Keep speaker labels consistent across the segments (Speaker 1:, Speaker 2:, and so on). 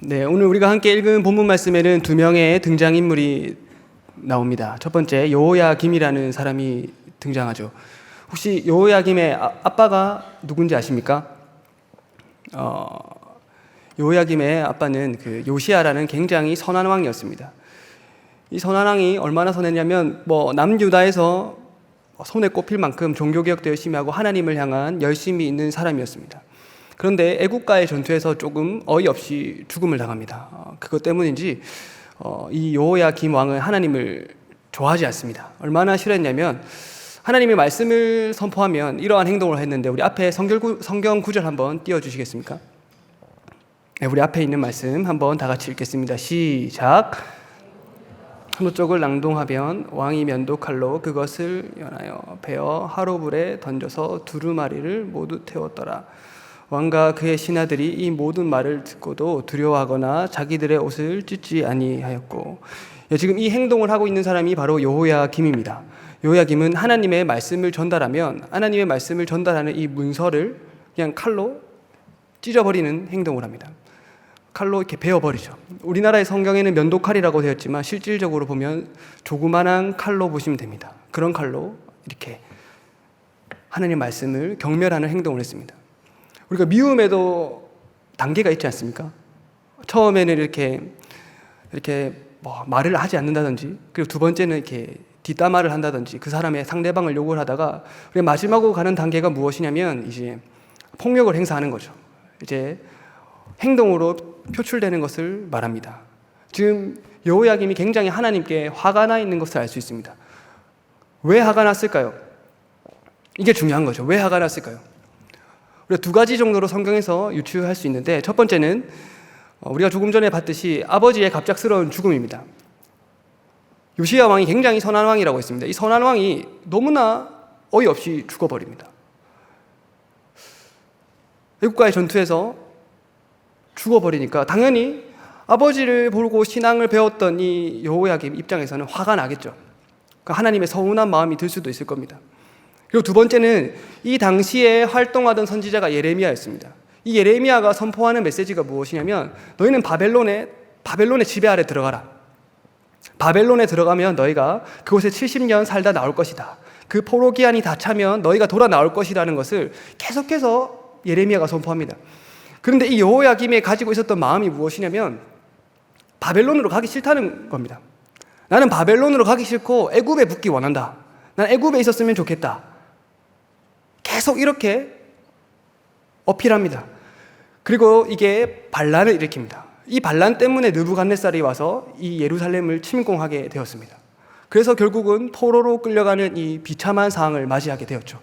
Speaker 1: 네, 오늘 우리가 함께 읽은 본문 말씀에는 두 명의 등장인물이 나옵니다. 첫 번째, 여호야김이라는 사람이 등장하죠. 혹시 여호야김의 아빠가 누군지 아십니까? 여호야김의 아빠는 그 요시야라는 굉장히 선한 왕이었습니다. 이 선한 왕이 얼마나 선했냐면 남유다에서 손에 꼽힐 만큼 종교개혁도 열심히 하고 하나님을 향한 열심이 있는 사람이었습니다. 그런데 애국가의 전투에서 조금 어이없이 죽음을 당합니다. 그것 때문인지 이 여호야김 왕은 하나님을 좋아하지 않습니다. 얼마나 싫어했냐면 하나님의 말씀을 선포하면 이러한 행동을 했는데, 우리 앞에 성경 구절 한번 띄워주시겠습니까? 네, 우리 앞에 있는 말씀 한번 다 같이 읽겠습니다. 시작. 한우 쪽을 낭동하면 왕이 면도칼로 그것을 연하여 베어 하로불에 던져서 두루마리를 모두 태웠더라. 왕과 그의 신하들이 이 모든 말을 듣고도 두려워하거나 자기들의 옷을 찢지 아니하였고, 지금 이 행동을 하고 있는 사람이 바로 여호야김입니다. 여호야김은 하나님의 말씀을 전달하면 하나님의 말씀을 전달하는 이 문서를 그냥 칼로 찢어버리는 행동을 합니다. 칼로 이렇게 베어버리죠. 우리나라의 성경에는 면도칼이라고 되었지만 실질적으로 보면 조그만한 칼로 보시면 됩니다. 그런 칼로 이렇게 하나님의 말씀을 경멸하는 행동을 했습니다. 우리가 미움에도 단계가 있지 않습니까? 처음에는 이렇게 말을 하지 않는다든지, 그리고 두 번째는 이렇게 뒷담화를 한다든지 그 사람의 상대방을 욕을 하다가, 우리가 마지막으로 가는 단계가 무엇이냐면 이제 폭력을 행사하는 거죠. 이제 행동으로 표출되는 것을 말합니다. 지금 여호야김이 굉장히 하나님께 화가 나 있는 것을 알 수 있습니다. 왜 화가 났을까요? 이게 중요한 거죠. 왜 화가 났을까요? 우리가 두 가지 정도로 성경에서 유추할 수 있는데, 첫 번째는 우리가 조금 전에 봤듯이 아버지의 갑작스러운 죽음입니다. 요시야 왕이 굉장히 선한 왕이라고 했습니다. 이 선한 왕이 너무나 어이없이 죽어버립니다. 애국가의 전투에서 죽어버리니까 당연히 아버지를 보고 신앙을 배웠던 이 여호야김 입장에서는 화가 나겠죠. 그러니까 하나님의 서운한 마음이 들 수도 있을 겁니다. 그리고 두 번째는 이 당시에 활동하던 선지자가 예레미야였습니다. 이 예레미야가 선포하는 메시지가 무엇이냐면, 너희는 바벨론의 지배 아래 들어가라. 바벨론에 들어가면 너희가 그곳에 70년 살다 나올 것이다. 그 포로 기한이 다 차면 너희가 돌아 나올 것이라는 것을 계속해서 예레미야가 선포합니다. 그런데 이 여호야김이 가지고 있었던 마음이 무엇이냐면 바벨론으로 가기 싫다는 겁니다. 나는 바벨론으로 가기 싫고 애굽에 붙기 원한다. 난 애굽에 있었으면 좋겠다. 계속 이렇게 어필합니다. 그리고 이게 반란을 일으킵니다. 이 반란 때문에 느부갓네살이 와서 이 예루살렘을 침공하게 되었습니다. 그래서 결국은 포로로 끌려가는 이 비참한 상황을 맞이하게 되었죠.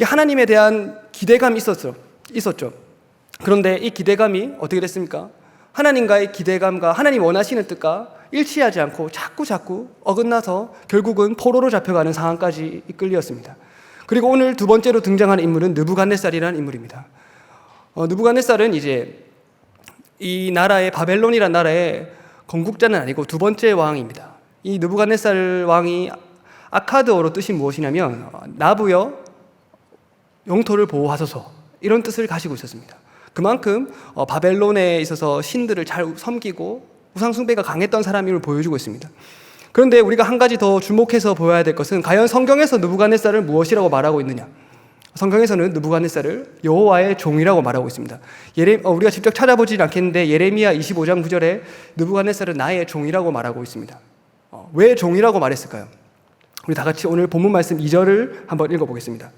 Speaker 1: 하나님에 대한 기대감이 있었죠. 그런데 이 기대감이 어떻게 됐습니까? 하나님과의 기대감과 하나님 원하시는 뜻과 일치하지 않고 자꾸 어긋나서 결국은 포로로 잡혀가는 상황까지 이끌렸습니다. 그리고 오늘 두 번째로 등장하는 인물은 느부갓네살이라는 인물입니다. 느부갓네살은 이제 이 나라의 바벨론이라는 나라의 건국자는 아니고 두 번째 왕입니다. 이 느부갓네살 왕이 아카드어로 뜻이 무엇이냐면 나부여 영토를 보호하소서, 이런 뜻을 가지고 있었습니다. 그만큼 바벨론에 있어서 신들을 잘 섬기고 우상숭배가 강했던 사람임을 보여주고 있습니다. 그런데 우리가 한 가지 더 주목해서 보아야 될 것은, 과연 성경에서 느부갓네살을 무엇이라고 말하고 있느냐? 성경에서는 느부갓네살을 여호와의 종이라고 말하고 있습니다. 우리가 직접 찾아보지 않겠는데 예레미야 25장 9절에 느부갓네살은 나의 종이라고 말하고 있습니다. 왜 종이라고 말했을까요? 우리 다 같이 오늘 본문 말씀 2절을 한번 읽어보겠습니다.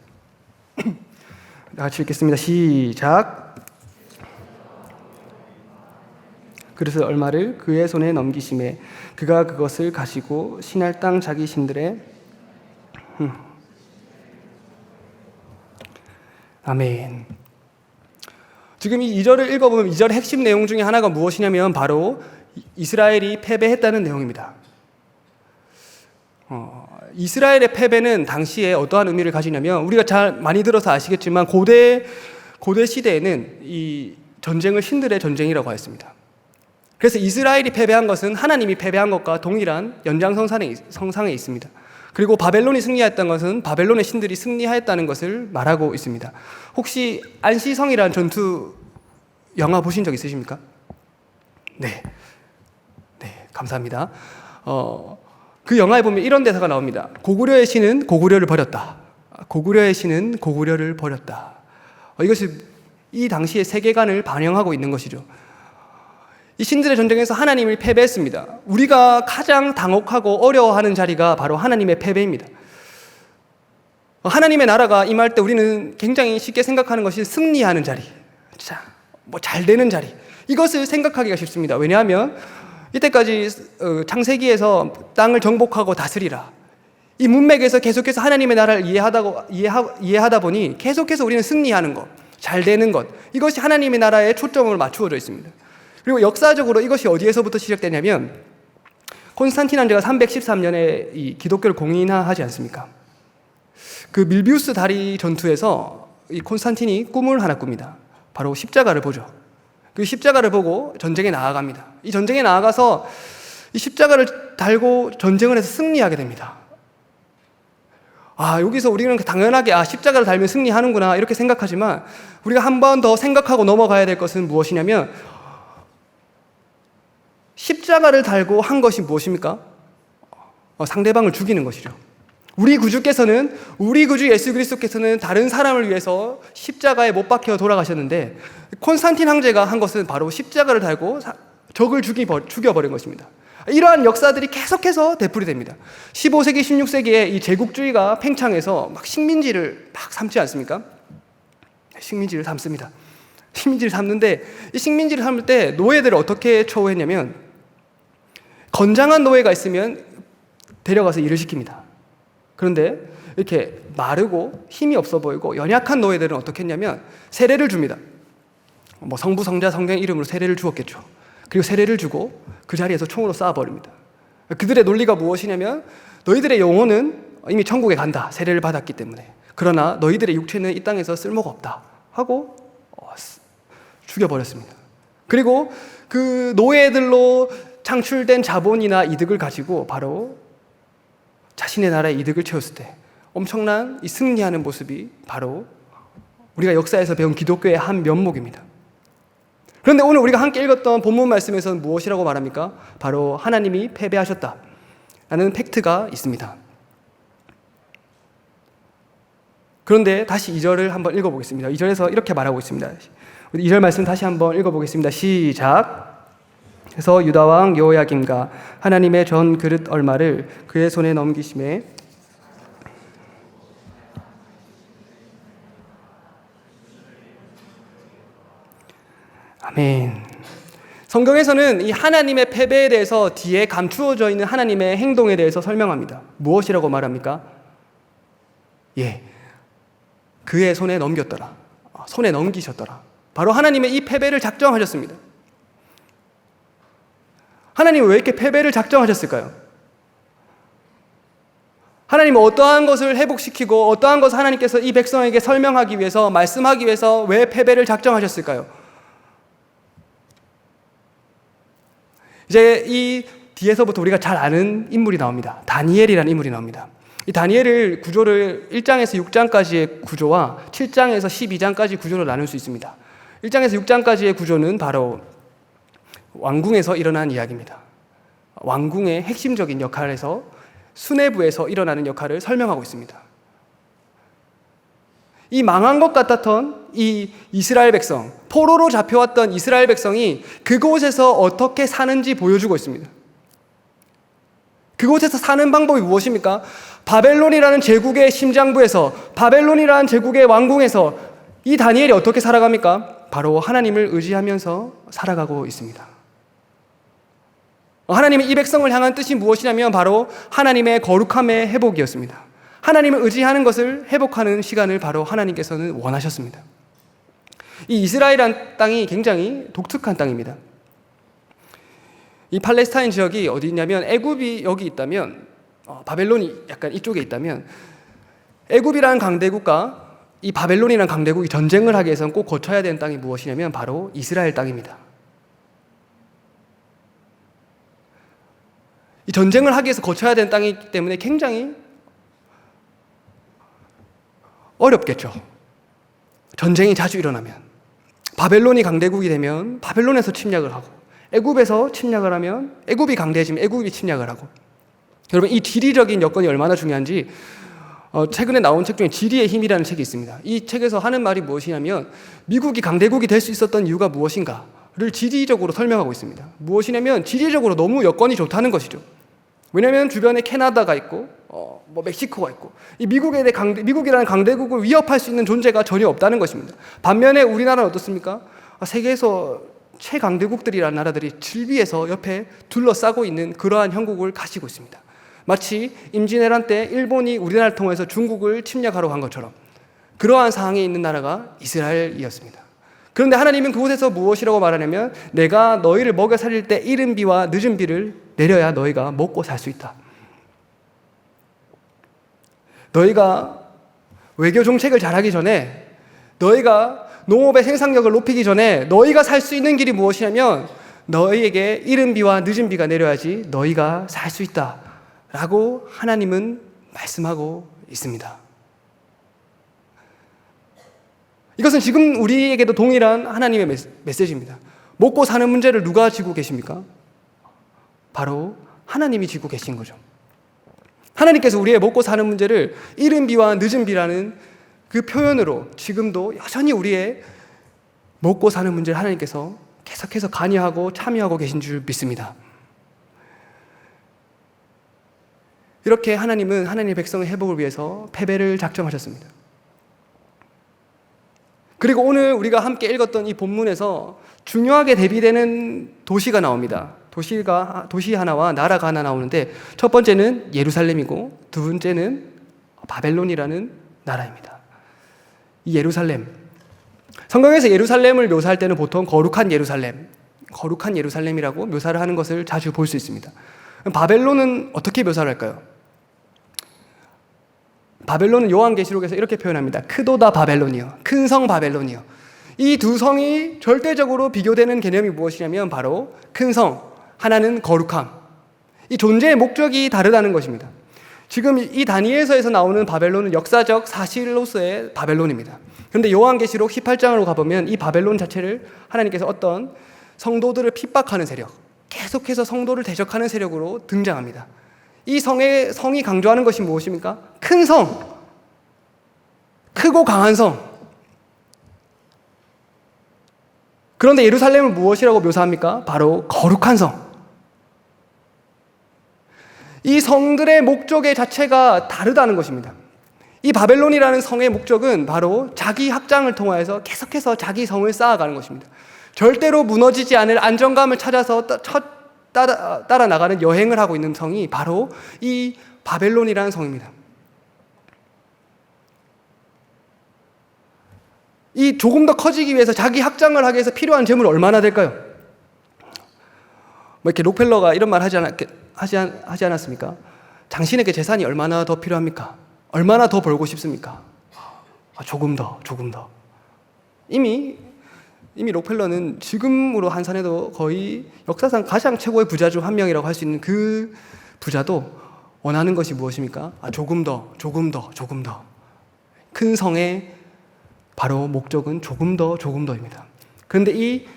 Speaker 1: 다 같이 읽겠습니다. 시작. 그래서 얼마를 그의 손에 넘기심에 그가 그것을 가지고 신할 땅 자기 신들의 아멘. 지금 이 2절을 읽어보면 2절의 핵심 내용 중에 하나가 무엇이냐면 바로 이스라엘이 패배했다는 내용입니다. 이스라엘의 패배는 당시에 어떠한 의미를 가지냐면, 우리가 잘 많이 들어서 아시겠지만 고대 시대에는 이 전쟁을 신들의 전쟁이라고 하였습니다. 그래서 이스라엘이 패배한 것은 하나님이 패배한 것과 동일한 연장선상에 있습니다. 그리고 바벨론이 승리했던 것은 바벨론의 신들이 승리하였다는 것을 말하고 있습니다. 혹시 안시성이라는 전투 영화 보신 적 있으십니까? 네. 네, 감사합니다. 그 영화에 보면 이런 대사가 나옵니다. 고구려의 신은 고구려를 버렸다. 고구려의 신은 고구려를 버렸다. 이것이 이 당시의 세계관을 반영하고 있는 것이죠. 이 신들의 전쟁에서 하나님을 패배했습니다. 우리가 가장 당혹하고 어려워하는 자리가 바로 하나님의 패배입니다. 하나님의 나라가 임할 때 우리는 굉장히 쉽게 생각하는 것이 승리하는 자리, 자, 잘 되는 자리, 이것을 생각하기가 쉽습니다. 왜냐하면 이때까지 창세기에서 땅을 정복하고 다스리라, 이 문맥에서 계속해서 하나님의 나라를 이해하다 보니 계속해서 우리는 승리하는 것, 잘 되는 것, 이것이 하나님의 나라에 초점을 맞추어져 있습니다. 그리고 역사적으로 이것이 어디에서부터 시작되냐면 콘스탄틴 황제가 313년에 이 기독교를 공인하지 않습니까? 그 밀비우스 다리 전투에서 이 콘스탄틴이 꿈을 하나 꿉니다. 바로 십자가를 보죠. 그 십자가를 보고 전쟁에 나아갑니다. 이 전쟁에 나아가서 이 십자가를 달고 전쟁을 해서 승리하게 됩니다. 여기서 우리는 당연하게 십자가를 달면 승리하는구나 이렇게 생각하지만 우리가 한 번 더 생각하고 넘어가야 될 것은 무엇이냐면 십자가를 달고 한 것이 무엇입니까? 상대방을 죽이는 것이죠. 우리 구주 예수 그리스도께서는 다른 사람을 위해서 십자가에 못 박혀 돌아가셨는데 콘스탄틴 황제가 한 것은 바로 십자가를 달고 적을 죽여버린 것입니다. 이러한 역사들이 계속해서 되풀이 됩니다. 15세기, 16세기에 이 제국주의가 팽창해서 막 식민지를 막 삼지 않습니까? 식민지를 삼습니다. 식민지를 삼는데 이 식민지를 삼을 때 노예들을 어떻게 처우했냐면 건장한 노예가 있으면 데려가서 일을 시킵니다. 그런데 이렇게 마르고 힘이 없어 보이고 연약한 노예들은 어떻게 했냐면 세례를 줍니다. 성부, 성자, 성령 이름으로 세례를 주었겠죠. 그리고 세례를 주고 그 자리에서 총으로 쏴버립니다. 그들의 논리가 무엇이냐면 너희들의 영혼은 이미 천국에 간다. 세례를 받았기 때문에. 그러나 너희들의 육체는 이 땅에서 쓸모가 없다. 하고 죽여버렸습니다. 그리고 그 노예들로 창출된 자본이나 이득을 가지고 바로 자신의 나라의 이득을 채웠을 때 엄청난 이 승리하는 모습이 바로 우리가 역사에서 배운 기독교의 한 면목입니다. 그런데 오늘 우리가 함께 읽었던 본문 말씀에서는 무엇이라고 말합니까? 바로 하나님이 패배하셨다라는 팩트가 있습니다. 그런데 다시 2절을 한번 읽어보겠습니다. 2절에서 이렇게 말하고 있습니다. 2절 말씀 다시 한번 읽어보겠습니다. 시작. 그래서 유다왕 여호야김과 하나님의 전 그릇 얼마를 그의 손에 넘기심에 아멘. 성경에서는 이 하나님의 패배에 대해서 뒤에 감추어져 있는 하나님의 행동에 대해서 설명합니다. 무엇이라고 말합니까? 그의 손에 넘겼더라. 손에 넘기셨더라. 바로 하나님의 이 패배를 작정하셨습니다. 하나님은 왜 이렇게 패배를 작정하셨을까요? 하나님은 어떠한 것을 회복시키고 어떠한 것을 하나님께서 이 백성에게 설명하기 위해서, 말씀하기 위해서 왜 패배를 작정하셨을까요? 이제 이 뒤에서부터 우리가 잘 아는 인물이 나옵니다. 다니엘이라는 인물이 나옵니다. 이 다니엘을 구조를 1장에서 6장까지의 구조와 7장에서 12장까지 구조로 나눌 수 있습니다. 1장에서 6장까지의 구조는 바로 왕궁에서 일어난 이야기입니다. 왕궁의 핵심적인 역할에서 수뇌부에서 일어나는 역할을 설명하고 있습니다. 이 망한 것 같았던 이 이스라엘 백성, 포로로 잡혀왔던 이스라엘 백성이 그곳에서 어떻게 사는지 보여주고 있습니다. 그곳에서 사는 방법이 무엇입니까? 바벨론이라는 제국의 심장부에서, 바벨론이라는 제국의 왕궁에서 이 다니엘이 어떻게 살아갑니까? 바로 하나님을 의지하면서 살아가고 있습니다. 하나님의 이 백성을 향한 뜻이 무엇이냐면 바로 하나님의 거룩함의 회복이었습니다. 하나님을 의지하는 것을 회복하는 시간을 바로 하나님께서는 원하셨습니다. 이 이스라엘이라는 땅이 굉장히 독특한 땅입니다. 이 팔레스타인 지역이 어디 있냐면 애굽이 여기 있다면 바벨론이 약간 이쪽에 있다면 애굽이라는 강대국과 이 바벨론이라는 강대국이 전쟁을 하기 위해서는 꼭 거쳐야 되는 땅이 무엇이냐면 바로 이스라엘 땅입니다. 이 전쟁을 하기 위해서 거쳐야 되는 땅이기 때문에 굉장히 어렵겠죠. 전쟁이 자주 일어나면. 바벨론이 강대국이 되면 바벨론에서 침략을 하고, 애굽에서 침략을 하면 애굽이 강대해지면 애굽이 침략을 하고. 여러분, 이 지리적인 여건이 얼마나 중요한지 최근에 나온 책 중에 지리의 힘이라는 책이 있습니다. 이 책에서 하는 말이 무엇이냐면, 미국이 강대국이 될 수 있었던 이유가 무엇인가를 지리적으로 설명하고 있습니다. 무엇이냐면 지리적으로 너무 여건이 좋다는 것이죠. 왜냐하면 주변에 캐나다가 있고 멕시코가 있고, 이 미국이라는 강대국을 위협할 수 있는 존재가 전혀 없다는 것입니다. 반면에 우리나라는 어떻습니까? 세계에서 최강대국들이라는 나라들이 질비해서 옆에 둘러싸고 있는 그러한 형국을 가지고 있습니다. 마치 임진왜란 때 일본이 우리나라를 통해서 중국을 침략하러 간 것처럼 그러한 상황에 있는 나라가 이스라엘이었습니다. 그런데 하나님은 그곳에서 무엇이라고 말하냐면, 내가 너희를 먹여 살릴 때 이른 비와 늦은 비를 내려야 너희가 먹고 살 수 있다. 너희가 외교 정책을 잘하기 전에, 너희가 농업의 생산력을 높이기 전에 너희가 살 수 있는 길이 무엇이냐면, 너희에게 이른 비와 늦은 비가 내려야지 너희가 살 수 있다 라고 하나님은 말씀하고 있습니다. 이것은 지금 우리에게도 동일한 하나님의 메시지입니다. 먹고 사는 문제를 누가 지고 계십니까? 바로 하나님이 지고 계신 거죠. 하나님께서 우리의 먹고 사는 문제를 이른 비와 늦은 비라는 그 표현으로 지금도 여전히 우리의 먹고 사는 문제를 하나님께서 계속해서 관여하고 참여하고 계신 줄 믿습니다. 이렇게 하나님은 하나님의 백성의 회복을 위해서 패배를 작정하셨습니다. 그리고 오늘 우리가 함께 읽었던 이 본문에서 중요하게 대비되는 도시가 나옵니다. 도시 하나와 나라가 하나 나오는데, 첫 번째는 예루살렘이고 두 번째는 바벨론이라는 나라입니다. 이 예루살렘, 성경에서 예루살렘을 묘사할 때는 보통 거룩한 예루살렘이라고 묘사를 하는 것을 자주 볼 수 있습니다. 바벨론은 어떻게 묘사를 할까요? 바벨론은 요한계시록에서 이렇게 표현합니다. 크도다 바벨론이요, 큰 성 바벨론이요. 이 두 성이 절대적으로 비교되는 개념이 무엇이냐면 바로 큰 성, 하나는 거룩함. 이 존재의 목적이 다르다는 것입니다. 지금 이 다니엘서에서 나오는 바벨론은 역사적 사실로서의 바벨론입니다. 그런데 요한계시록 18장으로 가보면 이 바벨론 자체를 하나님께서 어떤 성도들을 핍박하는 세력, 계속해서 성도를 대적하는 세력으로 등장합니다. 이 성이 강조하는 것이 무엇입니까? 큰 성, 크고 강한 성. 그런데 예루살렘을 무엇이라고 묘사합니까? 바로 거룩한 성. 이 성들의 목적의 자체가 다르다는 것입니다. 이 바벨론이라는 성의 목적은 바로 자기 확장을 통하여서 계속해서 자기 성을 쌓아가는 것입니다. 절대로 무너지지 않을 안정감을 찾아서 따라 나가는 여행을 하고 있는 성이 바로 이 바벨론이라는 성입니다. 이 조금 더 커지기 위해서, 자기 확장을 하기 위해서 필요한 재물이 얼마나 될까요? 이렇게 록펠러가 이런 말 하지 않았습니까? 당신에게 재산이 얼마나 더 필요합니까? 얼마나 더 벌고 싶습니까? 조금 더. 이미 록펠러는 지금으로 환산해도 거의 역사상 가장 최고의 부자 중 한 명이라고 할 수 있는 그 부자도 원하는 것이 무엇입니까? 조금 더. 큰 성의 바로 목적은 조금 더입니다. 그런데 이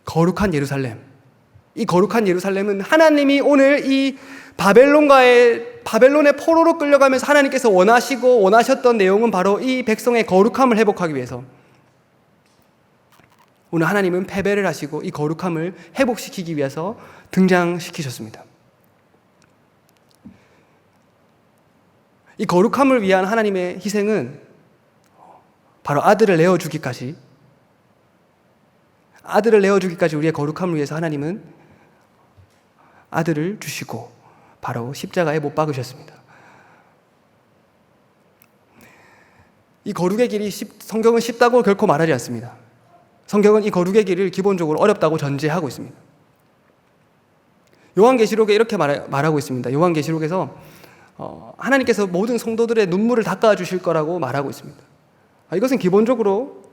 Speaker 1: 거룩한 예루살렘은 하나님이 오늘 이 바벨론의 포로로 끌려가면서 하나님께서 원하셨던 내용은 바로 이 백성의 거룩함을 회복하기 위해서, 오늘 하나님은 패배를 하시고 이 거룩함을 회복시키기 위해서 등장시키셨습니다. 이 거룩함을 위한 하나님의 희생은 바로 아들을 내어주기까지 우리의 거룩함을 위해서 하나님은 아들을 주시고 바로 십자가에 못 박으셨습니다. 이 거룩의 길이 성경은 쉽다고 결코 말하지 않습니다. 성경은 이 거룩의 길을 기본적으로 어렵다고 전제하고 있습니다. 요한계시록에 이렇게 말하고 있습니다. 요한계시록에서 하나님께서 모든 성도들의 눈물을 닦아주실 거라고 말하고 있습니다. 이것은 기본적으로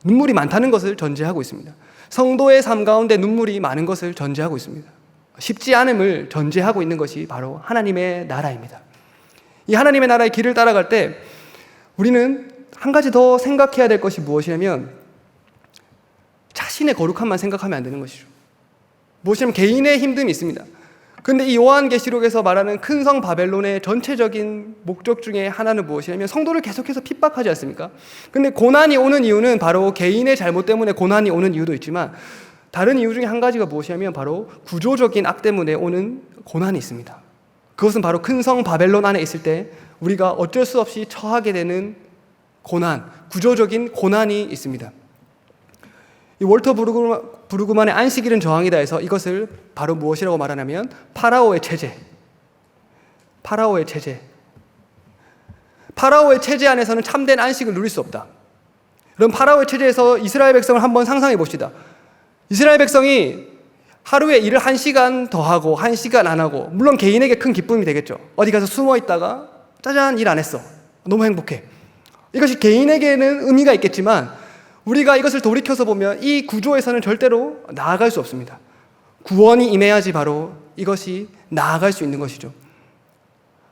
Speaker 1: 눈물이 많다는 것을 전제하고 있습니다. 성도의 삶 가운데 눈물이 많은 것을 전제하고 있습니다. 쉽지 않음을 전제하고 있는 것이 바로 하나님의 나라입니다. 이 하나님의 나라의 길을 따라갈 때 우리는 한 가지 더 생각해야 될 것이 무엇이냐면 자신의 거룩함만 생각하면 안 되는 것이죠. 무엇이냐면 개인의 힘듦이 있습니다. 그런데 이 요한계시록에서 말하는 큰 성 바벨론의 전체적인 목적 중에 하나는 무엇이냐면 성도를 계속해서 핍박하지 않습니까? 근데 고난이 오는 이유는 바로 개인의 잘못 때문에 고난이 오는 이유도 있지만 다른 이유 중에 한 가지가 무엇이냐면 바로 구조적인 악 때문에 오는 고난이 있습니다. 그것은 바로 큰 성 바벨론 안에 있을 때 우리가 어쩔 수 없이 처하게 되는 고난, 구조적인 고난이 있습니다. 이 월터 브루그만의 안식일은 저항이다 해서 이것을 바로 무엇이라고 말하냐면 파라오의 체제. 파라오의 체제. 파라오의 체제 안에서는 참된 안식을 누릴 수 없다. 그럼 파라오의 체제에서 이스라엘 백성을 한번 상상해 봅시다. 이스라엘 백성이 하루에 일을 1시간 더 하고 1시간 안 하고, 물론 개인에게 큰 기쁨이 되겠죠. 어디 가서 숨어 있다가 짜잔, 일 안 했어. 너무 행복해. 이것이 개인에게는 의미가 있겠지만 우리가 이것을 돌이켜서 보면 이 구조에서는 절대로 나아갈 수 없습니다. 구원이 임해야지 바로 이것이 나아갈 수 있는 것이죠.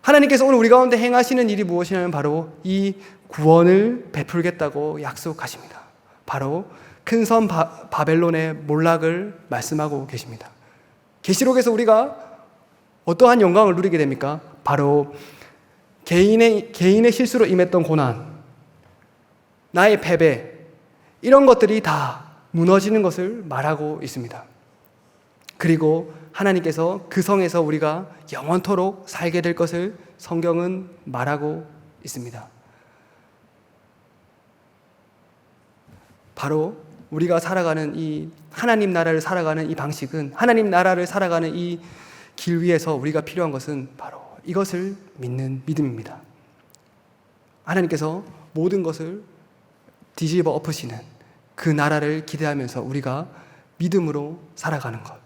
Speaker 1: 하나님께서 오늘 우리 가운데 행하시는 일이 무엇이냐면 바로 이 구원을 베풀겠다고 약속하십니다. 바로 큰 성 바벨론의 몰락을 말씀하고 계십니다. 계시록에서 우리가 어떠한 영광을 누리게 됩니까? 바로 개인의 실수로 임했던 고난, 나의 패배, 이런 것들이 다 무너지는 것을 말하고 있습니다. 그리고 하나님께서 그 성에서 우리가 영원토록 살게 될 것을 성경은 말하고 있습니다. 바로 우리가 살아가는 이 하나님 나라를 살아가는 이 방식은, 하나님 나라를 살아가는 이 길 위에서 우리가 필요한 것은 바로 이것을 믿는 믿음입니다. 하나님께서 모든 것을 뒤집어 엎으시는 그 나라를 기대하면서 우리가 믿음으로 살아가는 것,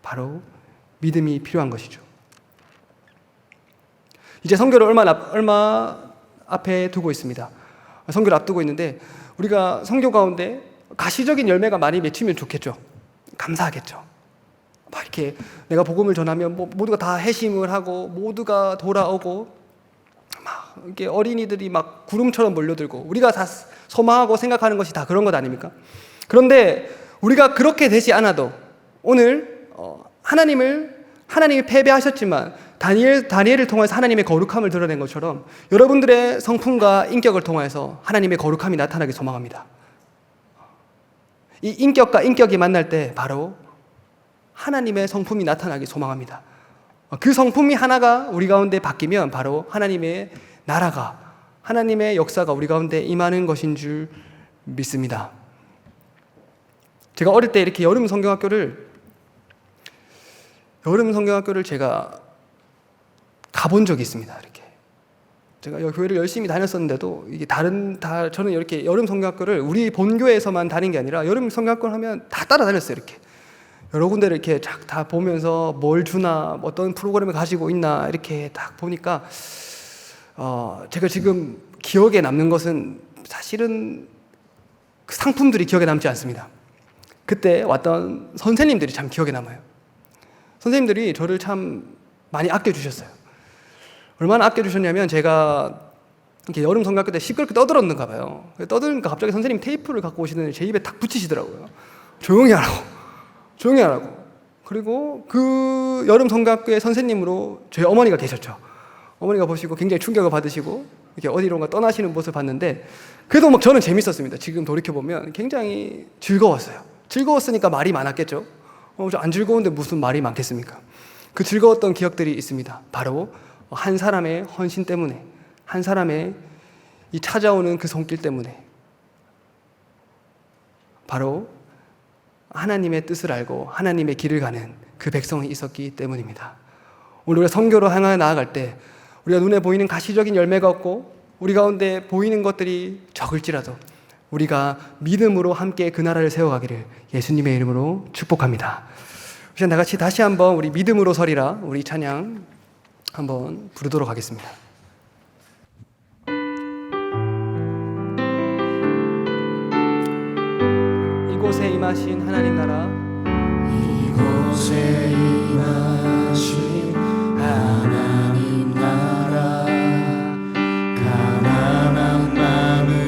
Speaker 1: 바로 믿음이 필요한 것이죠. 이제 선교를 얼마 앞에 두고 있습니다. 선교를 앞두고 있는데 우리가 선교 가운데 가시적인 열매가 많이 맺히면 좋겠죠. 감사하겠죠. 막 이렇게 내가 복음을 전하면 모두가 다 회심을 하고 모두가 돌아오고 막 이렇게 어린이들이 막 구름처럼 몰려들고 우리가 다 소망하고 생각하는 것이 다 그런 것 아닙니까? 그런데 우리가 그렇게 되지 않아도 오늘 하나님이 패배하셨지만 다니엘을 통해서 하나님의 거룩함을 드러낸 것처럼 여러분들의 성품과 인격을 통해서 하나님의 거룩함이 나타나길 소망합니다. 이 인격과 인격이 만날 때 바로 하나님의 성품이 나타나길 소망합니다. 그 성품이 하나가 우리 가운데 바뀌면 바로 하나님의 나라가, 하나님의 역사가 우리 가운데 임하는 것인 줄 믿습니다. 제가 어릴 때 이렇게 여름 성경학교를 제가 가본 적이 있습니다. 이렇게 제가 교회를 열심히 다녔었는데도 이게 저는 이렇게 여름 성경학교를 우리 본교에서만 다닌 게 아니라 여름 성경학교를 하면 다 따라다녔어요. 이렇게 여러 군데를 이렇게 다 보면서 뭘 주나, 어떤 프로그램을 가지고 있나 이렇게 딱 보니까 제가 지금 기억에 남는 것은 사실은 그 상품들이 기억에 남지 않습니다. 그때 왔던 선생님들이 참 기억에 남아요. 선생님들이 저를 참 많이 아껴주셨어요. 얼마나 아껴주셨냐면 제가 이렇게 여름 성경학교 때 시끄럽게 떠들었는가 봐요. 떠드니까 갑자기 선생님 테이프를 갖고 오시더니 제 입에 탁 붙이시더라고요. 조용히 하라고. 그리고 그 여름 성경학교의 선생님으로 저희 어머니가 계셨죠. 어머니가 보시고 굉장히 충격을 받으시고 이렇게 어디론가 떠나시는 모습을 봤는데 그래도 막 저는 재밌었습니다. 지금 돌이켜보면 굉장히 즐거웠어요. 즐거웠으니까 말이 많았겠죠. 저 안 즐거운데 무슨 말이 많겠습니까? 그 즐거웠던 기억들이 있습니다. 바로 한 사람의 헌신 때문에, 한 사람의 이 찾아오는 그 손길 때문에, 바로 하나님의 뜻을 알고 하나님의 길을 가는 그 백성이 있었기 때문입니다. 오늘 우리가 선교로 향해 나아갈 때 우리가 눈에 보이는 가시적인 열매가 없고 우리 가운데 보이는 것들이 적을지라도 우리가 믿음으로 함께 그 나라를 세워가기를 예수님의 이름으로 축복합니다. 우리 다 같이 다시 한번 우리 믿음으로 서리라, 우리 찬양 한번 부르도록 하겠습니다. 이곳에 임하신 하나님 나라,
Speaker 2: 이곳에 임하신 하나님 나라, 가난한 마음을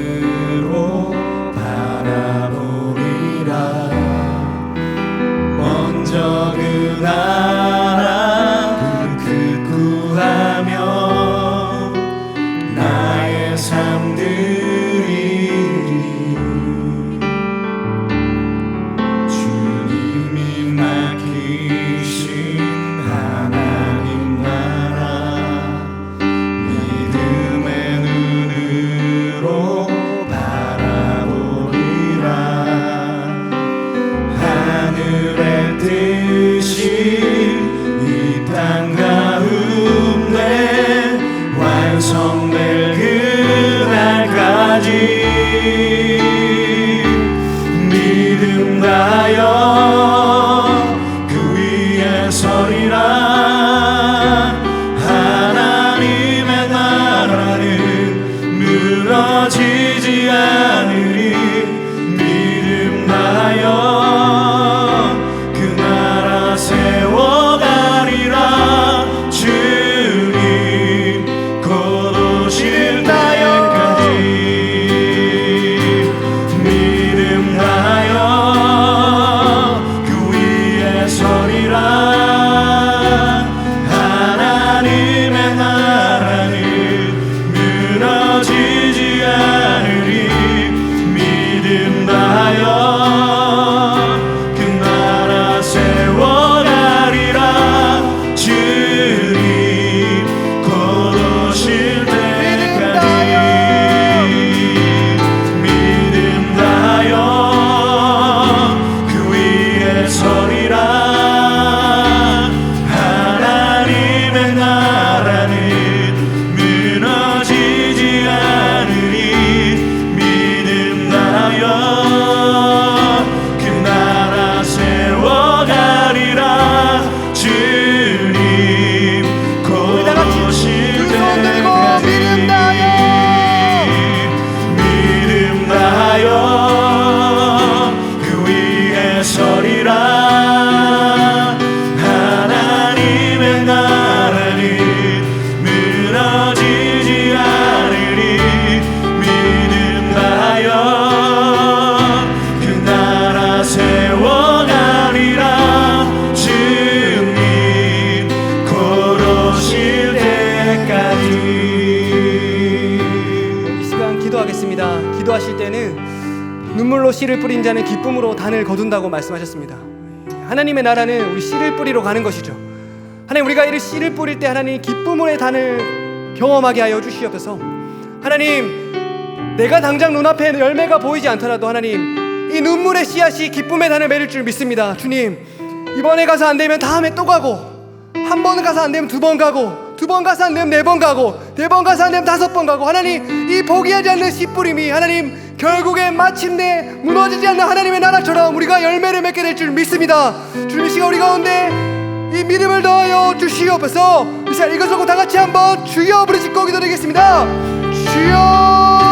Speaker 1: 눈물로 씨를 뿌린 자는 기쁨으로 단을 거둔다고 말씀하셨습니다. 하나님의 나라는 우리 씨를 뿌리러 가는 것이죠. 하나님, 우리가 이를 씨를 뿌릴 때 하나님 기쁨의 단을 경험하게 하여 주시옵소서. 하나님, 내가 당장 눈앞에 열매가 보이지 않더라도 하나님, 이 눈물의 씨앗이 기쁨의 단을 맺을 줄 믿습니다. 주님, 이번에 가서 안 되면 다음에 또 가고, 한 번 가서 안 되면 두 번 가고, 두 번 가서 안 되면 네 번 가고, 네 번 가서 안 되면 다섯 번 가고, 하나님, 이 포기하지 않는 씨 뿌림이 하나님 결국에 마침내 무너지지 않는 하나님의 나라처럼 우리가 열매를 맺게 될 줄 믿습니다. 주님, 이 시간 우리 가운데 이 믿음을 더하여 주시옵소서. 이 시간 이것을 보고 다 같이 한번 주여 부르짖고 기도드리겠습니다. 주여.